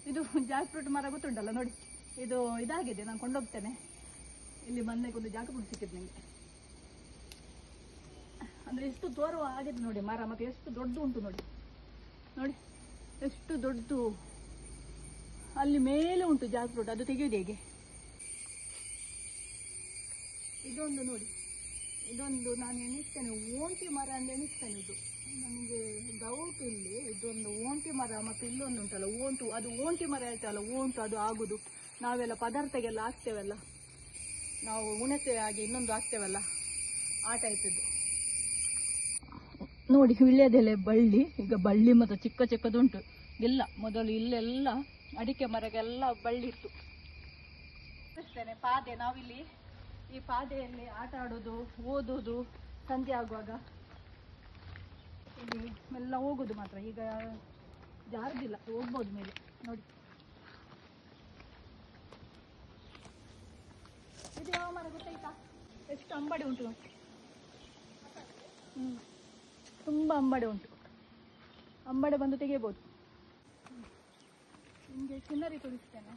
ಇದು Jack fruit ಮರ ಗೊತ್ತುಂಟಲ್ಲ ನೋಡಿ, ಇದು ಇದಾಗಿದೆ, ನಾನು ಕೊಂಡೋಗ್ತೇನೆ. ಇಲ್ಲಿ ಬಂದಾಗ ಒಂದು ಜಾಕ್ ಫ್ರೂಟ್ ಸಿಕ್ಕಿದ್ದು ನನಗೆ. ಅಂದರೆ ಎಷ್ಟು ತೋರುವ ಆಗಿದೆ ನೋಡಿ ಮರ, ಮತ್ತು ಎಷ್ಟು ದೊಡ್ಡ ಉಂಟು ನೋಡಿ, ನೋಡಿ ಎಷ್ಟು ದೊಡ್ಡದು. ಅಲ್ಲಿ ಮೇಲೆ ಉಂಟು ಜಾಕ್ ಫ್ರೂಟ್, ಅದು ತೆಗೆಯುವುದು ಹೇಗೆ? ಇದೊಂದು ನೋಡಿ, ಇದೊಂದು ನಾನು ಎಣಿಸ್ತೇನೆ ಓಂಟಿ ಮರ ಅಂತ ಎಣಿಸ್ತೇನೆ. ಇದು ನನಗೆ ಡೌಟ್ ಇಲ್ಲಿ, ಇದೊಂದು ಓಂಟಿ ಮರ. ಮತ್ತು ಇಲ್ಲೊಂದು ಉಂಟಲ್ಲ ಓಂಟು, ಅದು ಓಂಟಿ ಮರ ಹೇಳ್ತೇವಲ್ಲ, ಓಂಟು ಅದು ಆಗುದು. ನಾವೆಲ್ಲ ಪದಾರ್ಥಗೆಲ್ಲ ಹಾಕ್ತೇವಲ್ಲ, ನಾವು ಉಣತೆ ಆಗಿ ಇನ್ನೊಂದು ಹಾಕ್ತೇವಲ್ಲ, ಆ ಟೈಪ್ ಇದು ನೋಡಿ. ವಿಳ್ಯದೆಲೆ ಬಳ್ಳಿ, ಈಗ ಬಳ್ಳಿ ಮತ್ತು ಚಿಕ್ಕ ಚಿಕ್ಕದುಂಟು. ಇಲ್ಲ ಮೊದಲು ಇಲ್ಲೆಲ್ಲ ಅಡಿಕೆ ಮರಗೆಲ್ಲ ಬಳ್ಳಿ ಇತ್ತು. ಪಾದೆ, ನಾವಿಲ್ಲಿ ಈ ಪಾದೆಯಲ್ಲಿ ಆಟ ಆಡೋದು, ಓದೋದು, ಸಂಜೆ ಆಗುವಾಗ ಇಲ್ಲಿ ಎಲ್ಲ ಹೋಗೋದು ಮಾತ್ರ. ಈಗ ಜಾರುದಿಲ್ಲ, ಹೋಗ್ಬೋದು ಮೇಲೆ ನೋಡಿ. ಇದು ಯಾವ ಮರ ಗೊತ್ತಾಯ್ತಾ? ಎಷ್ಟು ಅಂಬಡೆ ಉಂಟು ನೋಡಿ. ತುಂಬ ಅಂಬಡೆ ಉಂಟು, ಅಂಬಡೆ ಬಂದು ತೆಗೆಯಬಹುದು. ನಿಮಗೆ ಸಿನ್ನರಿ ತೋರಿಸ್ತೇನೆ.